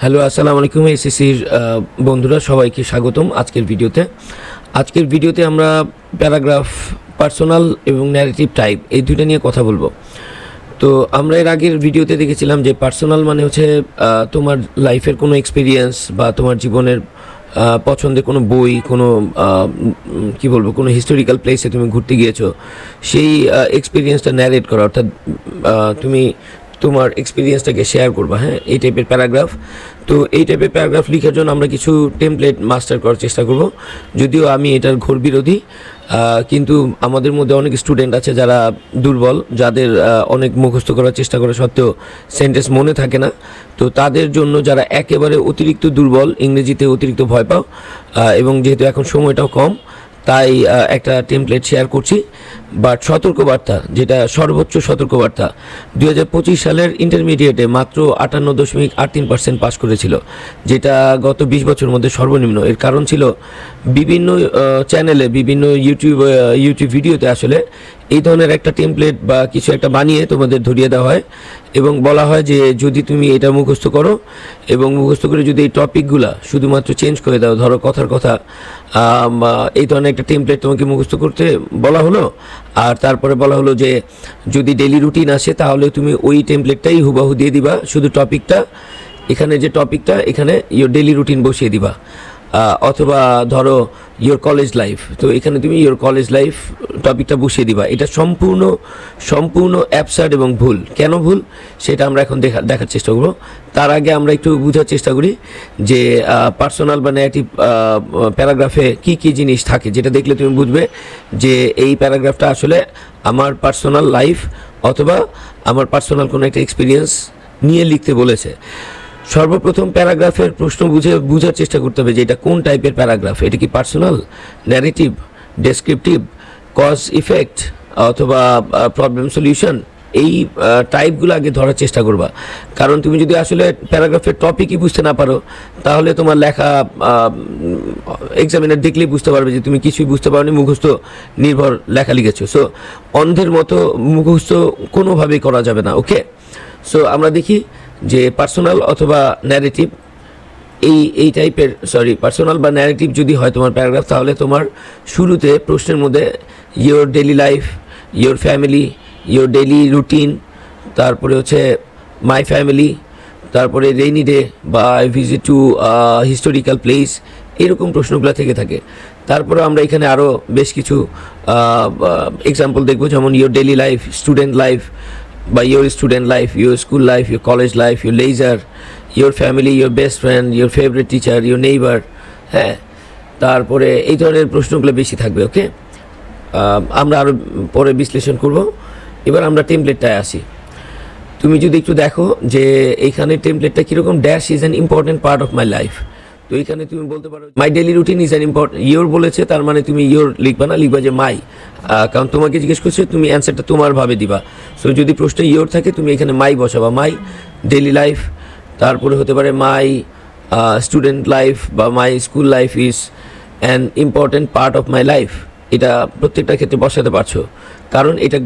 Hello, আসসালামু আলাইকুম। এসএসসির বন্ধুরা সবাইকে স্বাগতম আজকের ভিডিওতে আমরা প্যারাগ্রাফ, পার্সোনাল এবং ন্যারেটিভ টাইপ এই দুইটা নিয়ে কথা বলবো। তো আমরা এর আগের ভিডিওতে দেখেছিলাম যে পার্সোনাল মানে হচ্ছে তোমার লাইফের কোনো এক্সপিরিয়েন্স বা তোমার জীবনের পছন্দের কোনো বই, কোনো কী বলবো, কোনো হিস্টোরিক্যাল প্লেসে তুমি ঘুরতে গিয়েছো, সেই এক্সপিরিয়েন্সটা ন্যারেট করা, অর্থাৎ তুমি তোমার এক্সপিরিয়েন্সটাকে শেয়ার করবা। হ্যাঁ, এই টাইপের প্যারাগ্রাফ। তো এই টাইপের প্যারাগ্রাফ লেখার জন্য আমরা কিছু টেমপ্লেট মাস্টার করার চেষ্টা করব। যদিও আমি এটার ঘোর বিরোধী, কিন্তু আমাদের মধ্যে অনেক স্টুডেন্ট আছে যারা দুর্বল, যাদের অনেক মুখস্থ করার চেষ্টা করা সত্ত্বেও সেন্টেন্স মনে থাকে না। তো তাদের জন্য, যারা একেবারে অতিরিক্ত দুর্বল, ইংরেজিতে অতিরিক্ত ভয় পাও, এবং যেহেতু এখন সময়টাও কম, তাই একটা টেমপ্লেট শেয়ার করছি। বাট সতর্কবার্তা, যেটা সর্বোচ্চ সতর্কবার্তা, 2025 সালের ইন্টারমিডিয়েটে মাত্র 58.83% পাস করেছিল, যেটা গত 20 বছরের মধ্যে সর্বনিম্ন। এর কারণ ছিল বিভিন্ন চ্যানেলে, বিভিন্ন ইউটিউব ভিডিওতে আসলে এই ধরনের একটা টেমপ্লেট বা কিছু একটা বানিয়ে তোমাদের ধরিয়ে দেওয়া হয় এবং বলা হয় যে যদি তুমি এটা মুখস্থ করো এবং মুখস্থ করে যদি এই টপিকগুলা শুধুমাত্র চেঞ্জ করে দাও, ধরো কথার কথা এই ধরনের একটা টেমপ্লেট তোমাকে মুখস্থ করতে বলা হলো, আর তারপরে বলা হলো যে যদি ডেলি রুটিন আসে তাহলে তুমি ওই টেমপ্লেটটাই হুবাহু দিয়ে দিবা, শুধু টপিকটা, এখানে যে টপিকটা এখানে ইয়োর ডেলি রুটিন বসিয়ে দিবা। অথবা ধরো ইয়োর কলেজ লাইফ, তো এখানে তুমি ইয়োর কলেজ লাইফ টপিকটা বসিয়ে দিবা। এটা সম্পূর্ণ অ্যাবসার্ড এবং ভুল। কেন ভুল সেটা আমরা এখন দেখার চেষ্টা করব। তার আগে আমরা একটু বোঝার চেষ্টা করি যে পার্সোনাল বা ন্যারেটিভ প্যারাগ্রাফে কি কি জিনিস থাকে, যেটা দেখলে তুমি বুঝবে যে এই প্যারাগ্রাফটা আসলে আমার পার্সোনাল লাইফ অথবা আমার পার্সোনাল কোনো একটা এক্সপিরিয়েন্স নিয়ে লিখতে বলেছে। সর্বপ্রথম প্যারাগ্রাফের প্রশ্ন বুঝার চেষ্টা করতে হবে যে এটা কোন টাইপের প্যারাগ্রাফ। এটা কি personal, narrative, descriptive, cause effect অথবা প্রবলেম সলিউশন, এই টাইপগুলো আগে ধরার চেষ্টা করবা। কারণ তুমি যদি আসলে প্যারাগ্রাফের টপিকই বুঝতে না পারো, তাহলে তোমার লেখা এক্সামিনার দেখলেই বুঝতে পারবে যে তুমি কিছুই বুঝতে পারোনি, মুখস্থ নির্ভর লেখা লিখেছো। সো অন্ধের মতো মুখস্থ কোনোভাবেই করা যাবে না। ওকে, সো আমরা দেখি যে পার্সোনাল অথবা ন্যারেটিভ, এই টাইপের, পার্সোনাল বা ন্যারেটিভ যদি হয় তোমার প্যারাগ্রাফ, তাহলে তোমার শুরুতে প্রশ্নের মধ্যে your daily life, your family, your daily routine, তারপরে হচ্ছে মাই ফ্যামিলি, তারপরে রেইনি ডে বা I visit to historical place, এরকম প্রশ্নগুলো থেকে থাকে। তারপরে আমরা এখানে আরও বেশ কিছু এক্সাম্পল দেখবো, যেমন your daily life, student life বা your student life, your school life, your college life, your leisure, your family, your best friend, your favorite teacher, your neighbor। হ্যাঁ, তারপরে এই ধরনের প্রশ্নগুলো বেশি থাকবে। ওকে, আমরা আরও পরে বিশ্লেষণ করব। এবার আমরা টেমপ্লেটটায় আসি। তুমি যদি একটু দেখো যে এইখানে টেমপ্লেটটা কীরকম, dash is an important part of my life. তো এইখানে তুমি বলতে পারো মাই daily routine is an important, your বলেছে তার মানে তুমি ইয়োর লিখবা না, লিখবা যে মাই, কারণ তোমাকে জিজ্ঞেস করছে, তুমি অ্যান্সারটা তোমার ভাবে দিবা। সো যদি প্রশ্নে ইয়োর থাকে তুমি এখানে মাই বসাবা, মাই ডেলি লাইফ। তারপরে হতে পারে মাই স্টুডেন্ট লাইফ বা my school life is an important part of my life. এটা প্রত্যেকটা ক্ষেত্রে বসাতে পারছো, কারণ এটা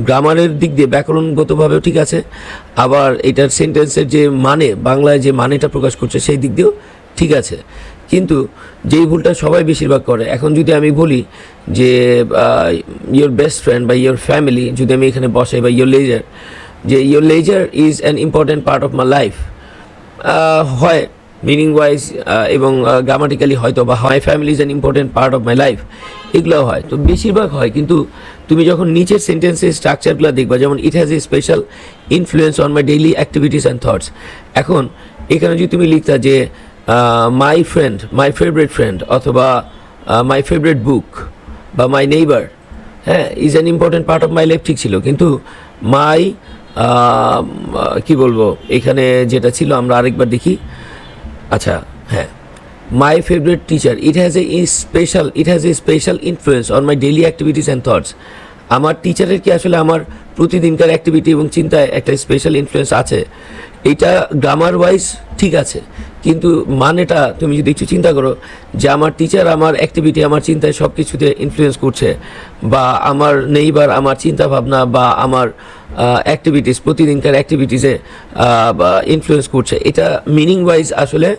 গ্রামারের দিক দিয়ে ব্যাকরণগতভাবেও ঠিক আছে, আবার এটার সেন্টেন্সের যে মানে, বাংলায় যে মানেটা প্রকাশ করছে সেই দিক দিয়েও ঠিক আছে। কিন্তু যেই ভুলটা সবাই বেশিরভাগ করে, এখন যদি আমি বলি যে ইয়োর বেস্ট ফ্রেন্ড বা ইয়োর ফ্যামিলি, যদি আমি এখানে বসাই বা ইয়োর লেজার, যে your leisure is an important part of my life, হয় মিনিং ওয়াইজ এবং গ্রামাটিক্যালি হয়তো, বা my family is an important part of my life, এগুলোও হয়। তো বেশিরভাগ হয়, কিন্তু তুমি যখন নিচের সেন্টেন্সের স্ট্রাকচারগুলো দেখবা, যেমন ইট has a special influence on my daily activities and thoughts. এখন এখানে যদি তুমি লিখতা যে my friend, my favourite friend, অথবা মাই ফেভারিট বুক বা মাই নেইবার, হ্যাঁ, is an important part of my life, ঠিক ছিল। কিন্তু মাই কি বলবো, এখানে যেটা ছিল আমরা আরেকবার দেখি। আচ্ছা, হ্যাঁ, my favourite teacher, it has a special influence on my daily activities and thoughts. আমার টিচারের কি আসলে আমার প্রতিদিনকার অ্যাক্টিভিটি এবং চিন্তায় একটা স্পেশাল ইনফ্লুয়েন্স আছে। এটা গ্রামার ওয়াইজ ঠিক আছে, কিন্তু মানেটা তুমি যদি একটু চিন্তা করো যে আমার টিচার আমার অ্যাক্টিভিটি, আমার চিন্তায় সব কিছুতে ইনফ্লুয়েন্স করছে, বা আমার নেইবার আমার চিন্তা ভাবনা বা আমার অ্যাক্টিভিটিস, প্রতিদিনকার অ্যাক্টিভিটিসে ইনফ্লুয়েন্স করছে, এটা মিনিং ওয়াইজ আসলে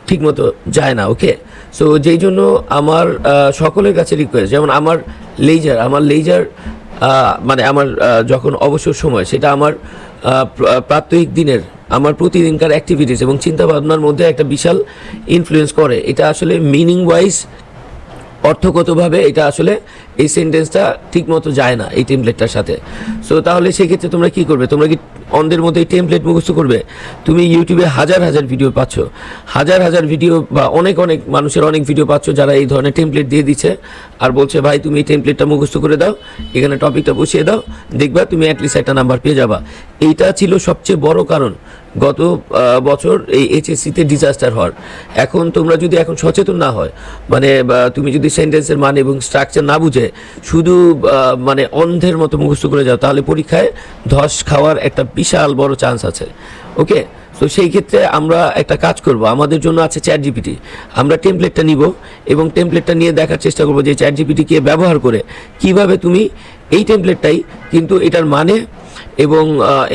ঠিকমতো যায় না। ওকে, সো যেই জন্য আমার সকলের কাছে রিকোয়েস্ট, যেমন আমার লেজার মানে আমার যখন অবসর সময়, সেটা আমার প্রাত্যহিক দিনের, আমার প্রতিদিনকার অ্যাক্টিভিটিস এবং চিন্তাভাবনার মধ্যে একটা বিশাল ইনফ্লুয়েন্স করে। এটা আসলে মিনিং ওয়াইজ, অর্থগতভাবে এটা আসলে এই সেন্টেন্সটা ঠিকমতো যায় না এই টেমপ্লেটটার সাথে। সো তাহলে সেক্ষেত্রে তোমরা কী করবে? তোমরা কি অন্ধের মধ্যে এই টেমপ্লেট মুখস্থ করবে? তুমি ইউটিউবে হাজার ভিডিও পাচ্ছ, হাজার ভিডিও বা অনেক মানুষের অনেক ভিডিও পাচ্ছ যারা এই ধরনের টেমপ্লেট দিয়ে দিচ্ছে আর বলছে ভাই তুমি এই টেমপ্লেটটা মুখস্থ করে দাও, এখানে টপিকটা বসিয়ে দাও, দেখবা তুমি অ্যাটলিস্ট একটা নাম্বার পেয়ে যাবা। এইটা ছিল সবচেয়ে বড় কারণ গত বছর এই এইচএসসিতে ডিজাস্টার হওয়ার। এখন তোমরা যদি এখন সচেতন না হয়, মানে তুমি যদি সেন্টেন্সের মানে এবং স্ট্রাকচার না বুঝে শুধু মানে অন্ধের মতো মুখস্থ করে যাও, তাহলে পরীক্ষায় ধস খাওয়ার একটা বিশাল বড় চান্স আছে। ওকে, তো সেই ক্ষেত্রে আমরা একটা কাজ করব, আমাদের জন্য আছে চ্যাট জিপিটি। আমরা টেমপ্লেটটা নিব এবং টেমপ্লেটটা নিয়ে দেখার চেষ্টা করব যে চ্যাট জিপিটিকে ব্যবহার করে কিভাবে তুমি এই টেমপ্লেটটাই, কিন্তু এটার মানে এবং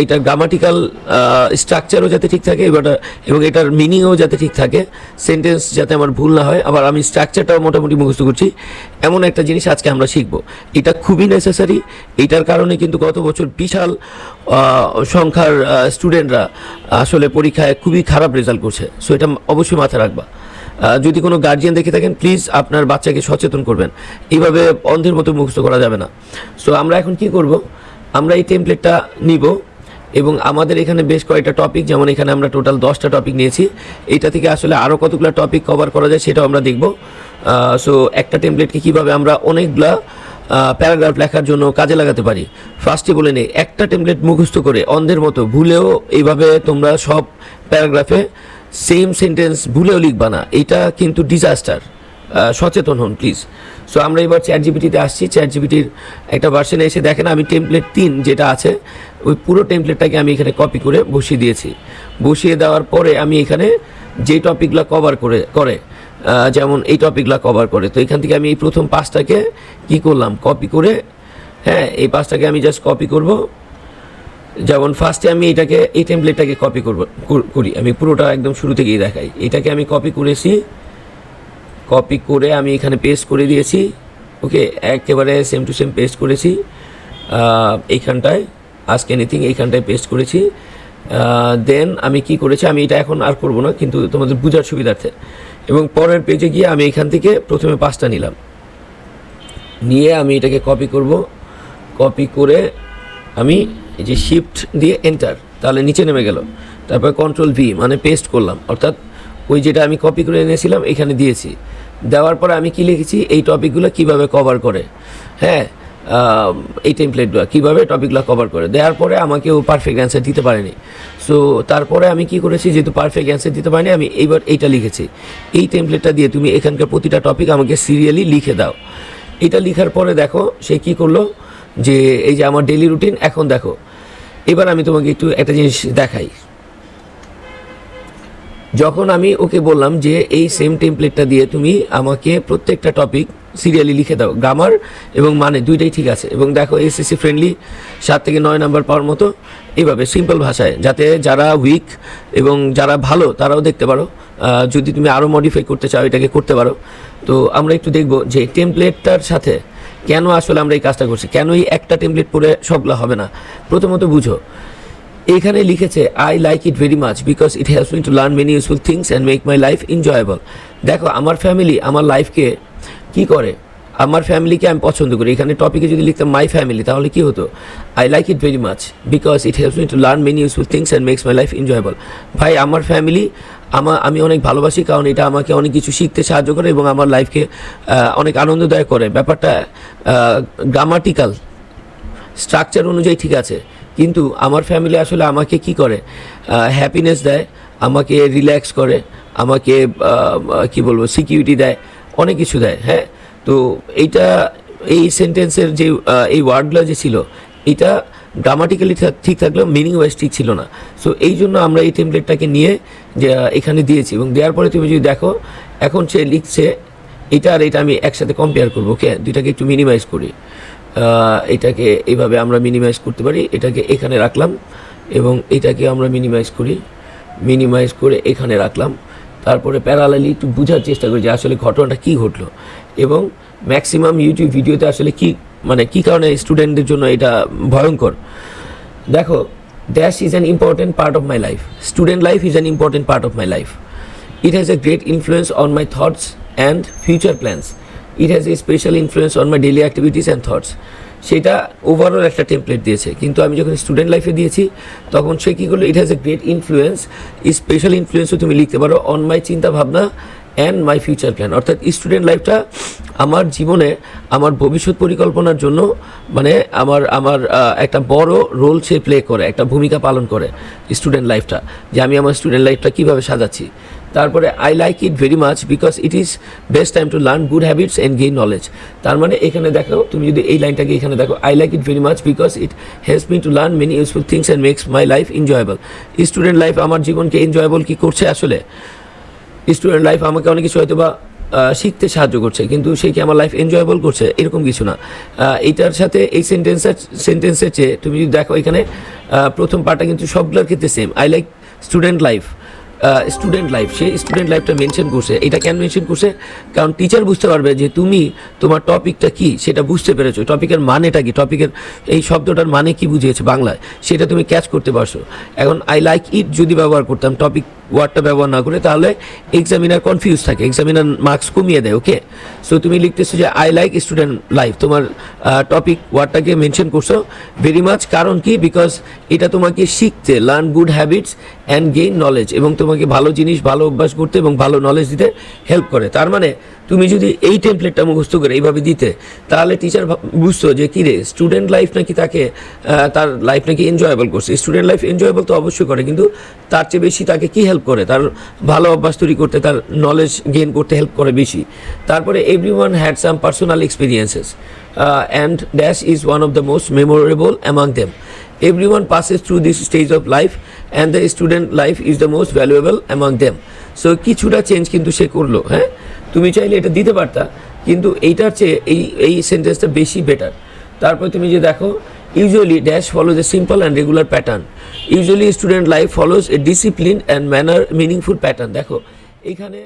এটার গ্রামাটিক্যাল স্ট্রাকচারও যাতে ঠিক থাকে এবং এটার মিনিংও যাতে ঠিক থাকে, সেন্টেন্স যাতে আমার ভুল না হয়, আবার আমি স্ট্রাকচারটাও মোটামুটি মুখস্থ করছি, এমন একটা জিনিস আজকে আমরা শিখব। এটা খুবই নেসেসারি। এটার কারণে কিন্তু গত বছর বিশাল সংখ্যার স্টুডেন্টরা আসলে পরীক্ষায় খুবই খারাপ রেজাল্ট করছে। সো এটা অবশ্যই মাথায় রাখবা। যদি কোনো গার্জিয়ান দেখে থাকেন, প্লিজ আপনার বাচ্চাকে সচেতন করবেন, এইভাবে অন্ধের মতো মুখস্থ করা যাবে না। সো আমরা এখন কি করব, আমরা এই টেমপ্লেটটা নিব এবং আমাদের এখানে বেশ কয়েকটা টপিক, যেমন এখানে আমরা টোটাল 10টা টপিক নিয়েছি, এইটা থেকে আসলে আরও কতগুলো টপিক কভার করা যায় সেটাও আমরা দেখব। সো একটা টেমপ্লেটকে কীভাবে আমরা অনেকগুলা প্যারাগ্রাফ লেখার জন্য কাজে লাগাতে পারি। ফার্স্টে বলে নেই, একটা টেমপ্লেট মুখস্থ করে অন্ধের মতো ভুলেও এইভাবে তোমরা সব প্যারাগ্রাফে সেম সেন্টেন্স ভুলেও লিখবা না, এটা কিন্তু ডিজাস্টার। সচেতন হন প্লিজ। সো আমরা এবার চ্যাট জিপিটিতে আসছি। চ্যাট জিপিটির একটা ভার্সনে এসে দেখেন আমি টেমপ্লেট 3 যেটা আছে, ওই পুরো টেমপ্লেটটাকে আমি এখানে কপি করে বসিয়ে দিয়েছি। বসিয়ে দেওয়ার পরে আমি এখানে যে টপিকগুলো কভার করে যেমন এই টপিকগুলো কভার করে, তো এখান থেকে আমি এই প্রথম 5টাকে কী করলাম, কপি করে, হ্যাঁ এই 5টাকে আমি জাস্ট কপি করব। যেমন ফার্স্টে আমি এই টেমপ্লেটটাকে কপি করি, আমি পুরোটা একদম শুরু থেকেই দেখাই। এটাকে আমি কপি করেছি, কপি করে আমি এখানে পেস্ট করে দিয়েছি। ওকে, একেবারে সেম টু সেম পেস্ট করেছি এইখানটায়, আস্ক এনিথিং এইখানটায় পেস্ট করেছি। দেন আমি কি করেছি, আমি এটা এখন আর করব না, কিন্তু তোমাদের বোঝার সুবিধার্থে। এবং পরের পেজে গিয়ে আমি এখান থেকে প্রথমে 5টা নিলাম, নিয়ে আমি এটাকে কপি করব। কপি করে আমি এই যে শিফট দিয়ে এন্টার, তাহলে নিচে নেমে গেল। তারপর কন্ট্রোল ভি মানে পেস্ট করলাম, অর্থাৎ ওই যেটা আমি কপি করে এনেছিলাম এখানে দিয়েছি। দেওয়ার পরে আমি কি লিখেছি, এই টপিকগুলো কিভাবে কভার করে, হ্যাঁ এই টেমপ্লেটগুলো কীভাবে টপিকগুলো কভার করে। দেওয়ার পরে আমাকে ও পারফেক্ট অ্যান্সার দিতে পারেনি। সো তারপরে আমি কি করেছি, যেহেতু পারফেক্ট অ্যান্সার দিতে পারিনি, আমি এইবার এইটা লিখেছি। এই টেমপ্লেটটা দিয়ে তুমি এখানকার প্রতিটা টপিক আমাকে সিরিয়ালি লিখে দাও। এটা লিখার পরে দেখো সে কি করলো, যে এই যে আমার ডেইলি রুটিন। এখন দেখো, এবার আমি তোমাকে একটু একটা জিনিস দেখাই। যখন আমি ওকে বললাম যে এই সেম টেমপ্লেটটা দিয়ে তুমি আমাকে প্রত্যেকটা টপিক সিরিয়ালি লিখে দাও, গ্রামার এবং মানে দুইটাই ঠিক আছে, এবং দেখো এসএসসি ফ্রেন্ডলি 7 থেকে 9 নাম্বার পাওয়ার মতো, এইভাবে সিম্পল ভাষায়, যাতে যারা উইক এবং যারা ভালো তারাও দেখতে পারো। যদি তুমি আরও মডিফাই করতে চাও এটাকে করতে পারো। তো আমরা একটু দেখব যে টেমপ্লেটটার সাথে কেন আসলে আমরা এই কাজটা করছি, কেন এই একটা টেমপ্লেট পরে সবগুলো হবে না। প্রথমত বুঝো, এখানে লিখেছে I like it very much because it helps me to learn many useful things and make my life enjoyable. দেখো আমার ফ্যামিলি আমার লাইফকে কি করে, আমার ফ্যামিলিকে আমি পছন্দ করি। এখানে টপিকে যদি লিখতাম মাই ফ্যামিলি, তাহলে কি হতো, I like it very much because it helps me to learn many useful things and makes my life enjoyable. ভাই আমার ফ্যামিলি আমি অনেক ভালোবাসি, কারণ এটা আমাকে অনেক কিছু শিখতে সাহায্য করে এবং আমার লাইফকে অনেক আনন্দদায়ক করে। ব্যাপারটা গ্রামাটিক্যাল স্ট্রাকচার অনুযায়ী ঠিক আছে, কিন্তু আমার ফ্যামিলি আসলে আমাকে কি করে, হ্যাপিনেস দেয়, আমাকে রিল্যাক্স করে, আমাকে কি বলবো সিকিউরিটি দেয়, অনেক কিছু দেয়। হ্যাঁ, তো এইটা এই সেন্টেন্সের যে এই ওয়ার্ডগুলো যে ছিল, এটা গ্রামাটিক্যালি ঠিক থাকলেও মিনিং ওয়াইজ ঠিক ছিল না। সো এই জন্য আমরা এই টেমপ্লেটটাকে নিয়ে যে এখানে দিয়েছি, এবং দেওয়ার পরে তুমি যদি দেখো এখন সে লিখছে এটা আর এটা আমি একসাথে কম্পেয়ার করবো। ওকে, দুইটাকে একটু মিনিমাইজ করি। এটাকে এইভাবে আমরা মিনিমাইজ করতে পারি, এটাকে এখানে রাখলাম এবং এটাকে আমরা মিনিমাইজ করে এখানে রাখলাম। তারপরে প্যারালালি একটু বোঝার চেষ্টা করি যে আসলে ঘটনাটা কী ঘটলো এবং ম্যাক্সিমাম ইউটিউব ভিডিওতে আসলে কী কারণে স্টুডেন্টদের জন্য এটা ভয়ঙ্কর। দেখো, dash is an important part of my life, student life is an important part of my life, it has a great influence on my thoughts and future plans, it has a special influence on my daily activities and thoughts. সেটা overall একটা template দিয়েছে, কিন্তু আমি যখন student লাইফে দিয়েছি তখন সে কী করলো, it has a great influence, special ইনফ্লুয়েন্সও তুমি লিখতে পারো অন মাই চিন্তা ভাবনা অ্যান্ড মাই ফিউচার প্ল্যান। অর্থাৎ স্টুডেন্ট লাইফটা আমার জীবনে আমার ভবিষ্যৎ পরিকল্পনার জন্য মানে আমার একটা বড় রোল সে প্লে করে, একটা ভূমিকা পালন করে স্টুডেন্ট লাইফটা, যে আমি আমার স্টুডেন্ট লাইফটা কীভাবে সাজাচ্ছি। তারপরে I like it very much because it is best time to learn good habits and gain knowledge. তার মানে এখানে দেখো, তুমি যদি এই লাইনটাকে এখানে দেখো, I like it very much because it helps me to learn many useful things and makes my life enjoyable. Student life আমার জীবনকে এনজয়েবল কী করছে, আসলে স্টুডেন্ট লাইফ আমাকে অনেক কিছু হয়তো বা শিখতে সাহায্য করছে, কিন্তু সে কি আমার লাইফ এনজয়েবল করছে এরকম কিছু না। এইটার সাথে এই সেন্টেন্সের চেয়ে তুমি যদি দেখো এখানে প্রথম পার্টটা কিন্তু সবগুলোর ক্ষেত্রে same, I like student life. Say student লাইফটা মেনশন করছে। এটা কেন মেনশন করছে? কারণ টিচার বুঝতে পারবে যে তুমি তোমার টপিকটা কি সেটা বুঝতে পেরেছো, টপিকের মানেটা কি, টপিকের এই শব্দটার মানে কি বুঝিয়েছে বাংলায় সেটা তুমি ক্যাচ করতে পারছো। এখন আই লাইক ইট যদি ব্যবহার করতাম, টপিক ওয়ার্ডটা ব্যবহার না করে, তাহলে এক্সামিনার কনফিউজ থাকে, এক্সামিনার মার্কস কমিয়ে দেয়। ওকে, সো তুমি লিখতেছো যে আই লাইক স্টুডেন্ট লাইফ, তোমার টপিক ওয়ার্ডটাকে মেনশন করছো ভেরি মাচ। কারণ কি? বিকজ এটা তোমাকে শিখতে, learn good habits and gain knowledge, এবং তোমাকে ভালো জিনিস, ভালো অভ্যাস করতে এবং ভালো নলেজ দিতে হেল্প করে। তার মানে তুমি যদি এই টেমপ্লেটটা মুখস্থ করে এইভাবে দিতে, তাহলে টিচার বুঝতো যে কী রে, স্টুডেন্ট লাইফ নাকি তাকে তার লাইফ নাকি এনজয়েবল করছে। স্টুডেন্ট লাইফ এনজয়েবল তো অবশ্যই করে, কিন্তু তার চেয়ে বেশি তাকে কী হেল্প করে, তার ভালো অভ্যাস তৈরি করতে, তার নলেজ গেইন করতে হেল্প করে বেশি। তারপরে everyone had some personal experiences and dash is one of the most memorable among them. Everyone passes through this stage of life and the student life is the most valuable among them. So কিছুটা change কিন্তু সে করলো। হ্যাঁ, তুমি চাইলে এটা দিতে পারতা, কিন্তু এইটার চেয়ে এই সেন্টেন্সটা বেশি বেটার। তারপর তুমি যে দেখো, usually dash follows a simple and regular pattern, usually student life follows A discipline and manner meaningful pattern. দেখো এখানে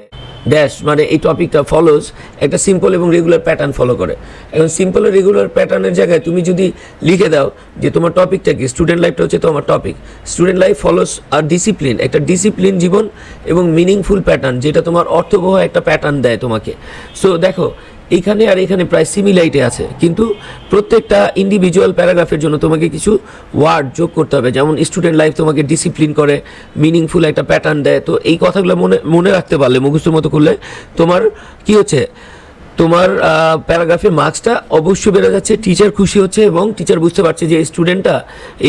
ড্যাশ মানে এই টপিকটা ফলোজ একটা সিম্পল এবং রেগুলার প্যাটার্ন ফলো করে। এখন সিম্পল ও রেগুলার প্যাটার্নের জায়গায় তুমি যদি লিখে দাও যে তোমার টপিকটা কি, স্টুডেন্ট লাইফটা হচ্ছে তোমার টপিক, স্টুডেন্ট লাইফ ফলোজ আর ডিসিপ্লিন, একটা ডিসিপ্লিন জীবন এবং মিনিংফুল প্যাটার্ন, যেটা তোমার অর্থবহ একটা প্যাটার্ন দেয় তোমাকে। সো দেখো এইখানে আর এখানে প্রায় সিমিলারিটি আছে, কিন্তু প্রত্যেকটা ইন্ডিভিজুয়াল প্যারাগ্রাফের জন্য তোমাকে কিছু ওয়ার্ড যোগ করতে হবে। যেমন স্টুডেন্ট লাইফ তোমাকে ডিসিপ্লিন করে, মিনিংফুল একটা প্যাটার্ন দেয়। তো এই কথাগুলো মনে রাখতে পারলে, মুখস্থ মতো করলে তোমার কি হচ্ছে, তোমার প্যারাগ্রাফের মার্কসটা অবশ্যই বেড়ে যাচ্ছে, টিচার খুশি হচ্ছে এবং টিচার বুঝতে পারছে যে স্টুডেন্টটা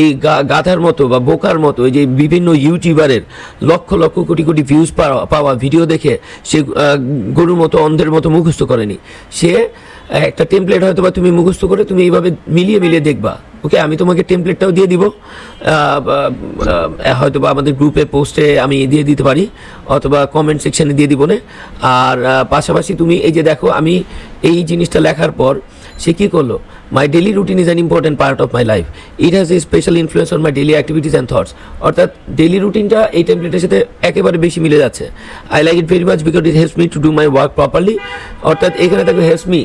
এই গাধার মতো বা বোকার মতো, এই যে বিভিন্ন ইউটিউবারের লক্ষ লক্ষ কোটি কোটি ভিউজ পাওয়া ভিডিও দেখে সে গরুর মতো, অন্ধের মতো মুখস্থ করেনি। সে একটা টেমপ্লেট হয়তো বা তুমি মুখস্থ করে তুমি এইভাবে মিলিয়ে দেখবা। ওকে, আমি তোমাকে টেমপ্লেটটাও দিয়ে দিব, হয়তো বা আমাদের গ্রুপে পোস্টে আমি দিয়ে দিতে পারি, অথবা কমেন্ট সেকশানে দিয়ে দিব না। আর পাশাপাশি তুমি এই যে দেখো, আমি এই জিনিসটা লেখার পর সে কী করলো, মাই daily routine is an important part of my life, it has a special influence on my daily activities and thoughts. অর্থাৎ ডেলি রুটিনটা এই টেমপ্লেটের সাথে একেবারে বেশি মিলে যাচ্ছে। I like it very much because it helps me to do my work properly. অর্থাৎ এখানে দেখো হেল্পস মি,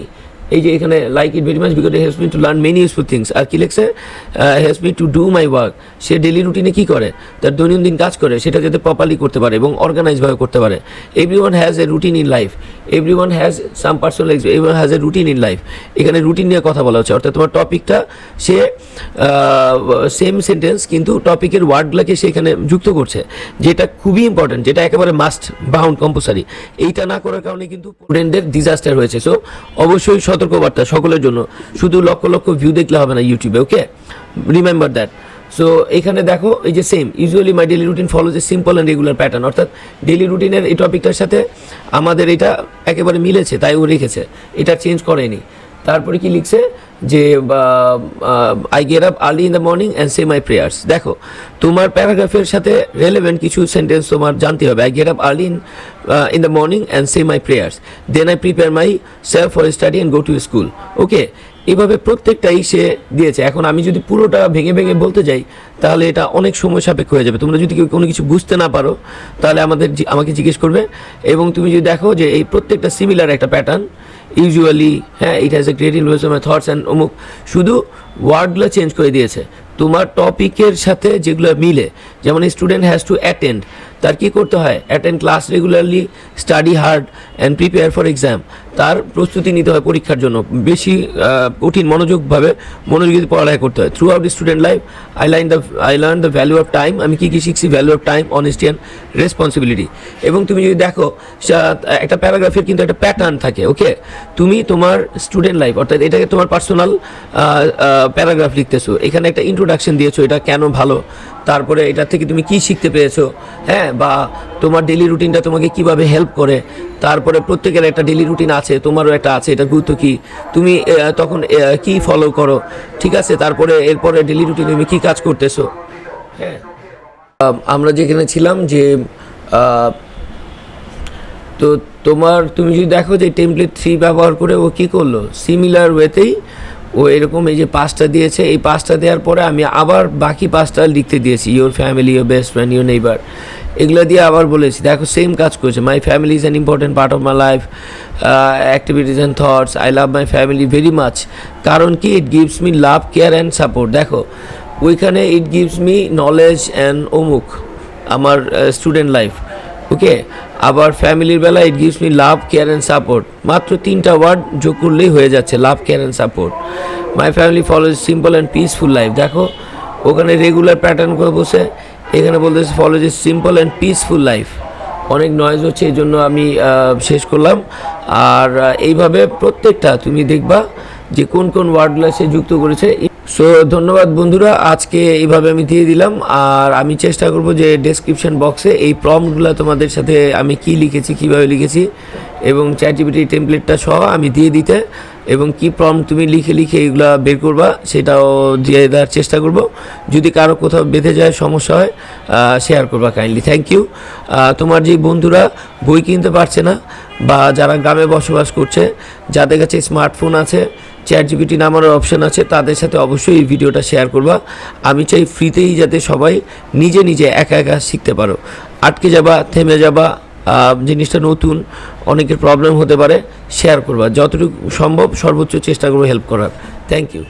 এই যে এখানে like it very much because it helps me to learn many useful things. আর কি লেখছে, helps me to do my work. Say daily রুটিনে কী করে, তার দৈনন্দিন কাজ করে, সেটা যাতে প্রপারলি করতে পারে এবং অর্গানাইজভাবে করতে পারে। Everyone has a routine in life, everyone has some personal everyone has a routine in life. এখানে রুটিন নিয়ে কথা বলা হচ্ছে। অর্থাৎ তোমার টপিকটা সে সেম সেন্টেন্স, কিন্তু টপিকের ওয়ার্ডগুলোকে সে এখানে যুক্ত করছে, যেটা খুবই ইম্পর্টেন্ট, যেটা একেবারে মাস্ট বাউন্ড কম্পালসারি। এইটা না করার কারণে কিন্তু স্টুডেন্টদের ডিজাস্টার হয়েছে। সো অবশ্যই সতর্কবার্তা সকলের জন্য, শুধু লক্ষ লক্ষ ভিউ দেখলে হবে না ইউটিউবে। ওকে, রিমেম্বার দ্যাট। সো এখানে দেখো, এই যে same, usually my daily routine follows a simple and regular pattern. অর্থাৎ ডেলি রুটিনের এই টপিকটার সাথে আমাদের এটা একেবারে মিলেছে, তাই ও রেখেছে, এটা চেঞ্জ করেনি। তারপরে কি লিখছে যে I get up early in the morning and say my prayers. দেখো তোমার প্যারাগ্রাফের সাথে রেলেভেন্ট কিছু সেন্টেন্স তোমার জানতে হবে। I get up early in the morning and say my prayers, then I prepare myself for study and go to school. Okay, এইভাবে প্রত্যেকটাই সে দিয়েছে। এখন আমি যদি পুরোটা ভেঙে ভেঙে বলতে যাই তাহলে এটা অনেক সময় সাপেক্ষ হয়ে যাবে। তোমরা যদি কেউ কোনো কিছু বুঝতে না পারো তাহলে আমাকে জিজ্ঞেস করবে। এবং তুমি যদি দেখো যে এই প্রত্যেকটা সিমিলার একটা প্যাটার্ন, ইউজুয়ালি হ্যাঁ, ইট has a great influence on my thoughts and অমুক, শুধু ওয়ার্ডগুলো চেঞ্জ করে দিয়েছে তোমার টপিকের সাথে যেগুলো মিলে। যেমন স্টুডেন্ট হ্যাজ টু অ্যাটেন্ড, তার কী করতে হয়? Attend class regularly, study hard and prepare for exam. তার প্রস্তুতি নিতে হয় পরীক্ষার জন্য, বেশি কঠিন মনোযোগী পড়ালেখা করতে হয়। Through out student life I learn the value of time. আমি কী কী শিখছি? Value of time, honesty and responsibility. এবং তুমি যদি দেখো একটা প্যারাগ্রাফের কিন্তু একটা প্যাটার্ন থাকে। ওকে, তুমি তোমার স্টুডেন্ট লাইফ অর্থাৎ এটাকে তোমার পার্সোনাল প্যারাগ্রাফ লিখতেছো, এখানে একটা ইন্ট্রোডাকশন দিয়েছো, এটা কেন ভালো, তারপরে এটা থেকে তুমি কি শিখতে পেরেছো, হ্যাঁ, বা তোমার ডেলি রুটিনটা তোমাকে কিভাবে হেল্প করে। তারপরে প্রত্যেকের একটা ডেলি রুটিন আছে, তোমারও একটা আছে, এটা গুরুত্ব কি, তুমি তখন কি ফলো করো, ঠিক আছে। তারপরে এরপরে ডেলি রুটিনে তুমি কী কাজ করতেছো। হ্যাঁ, আমরা যেখানে ছিলাম যে তো তুমি যদি দেখো যে টেমপ্লেট 3 ব্যবহার করে ও কী করলো, সিমিলার ওয়েতেই ও এরকম এই যে 5টা দিয়েছে, এই 5টা দেওয়ার পরে আমি আবার বাকি 5টা লিখতে দিয়েছি, your family, your best friend, your neighbour, এগুলো দিয়ে আবার বলেছি। দেখো সেম কাজ করেছে। My family is an important part of my life, activities and thoughts, I love my family very much. কারণ কি? It gives me love, care and support. দেখো ওইখানে it gives me knowledge and অমুক, আমার student life. Okay, আবার ফ্যামিলির বেলা it gives me love, care and support. মাত্র 3টা ওয়ার্ড যোগ করলেই হয়ে যাচ্ছে, love, care and support. My family follows simple and peaceful life. দেখো ওখানে রেগুলার প্যাটার্ন করে বসে, এখানে বলতেছে follows a simple and peaceful life. অনেক নয়েজ হচ্ছে, এই জন্য আমি শেষ করলাম। আর এইভাবে প্রত্যেকটা তুমি দেখবা যে কোন কোন ওয়ার্ডগুলো সে যুক্ত করেছে। সো ধন্যবাদ বন্ধুরা, আজকে এইভাবে আমি দিয়ে দিলাম। আর আমি চেষ্টা করব যে ডেসক্রিপশন বক্সে এই প্রম্পটগুলো তোমাদের সাথে আমি কি লিখেছি, কিভাবে লিখেছি এবং চ্যাটজিপিটি টেমপ্লেটটা সহ আমি দিয়ে দিতে, এবং কি প্রম্পট তুমি লিখে এগুলো বের করবা সেটাও দিয়ে দেওয়ার চেষ্টা করব। যদি কারো কোথাও বেঁধে যায়, সমস্যা হয়, শেয়ার করবা কাইন্ডলি। Thank you. তোমার যে বন্ধুরা বই কিনতে পারছে না বা যারা গ্রামে বসবাস করছে, যাদের কাছে স্মার্টফোন আছে, চ্যাটজিপিটি নামানোর অপশান আছে, তাদের সাথে অবশ্যই এই ভিডিওটা শেয়ার করবা। আমি চাই ফ্রিতেই যাতে সবাই নিজে একা একা শিখতে পারো। আটকে যাবা, থেমে যাবা, জিনিসটা নতুন, অনেকের প্রবলেম হতে পারে, শেয়ার করবা। যতটুকু সম্ভব সর্বোচ্চ চেষ্টা করবো হেল্প করার। Thank you.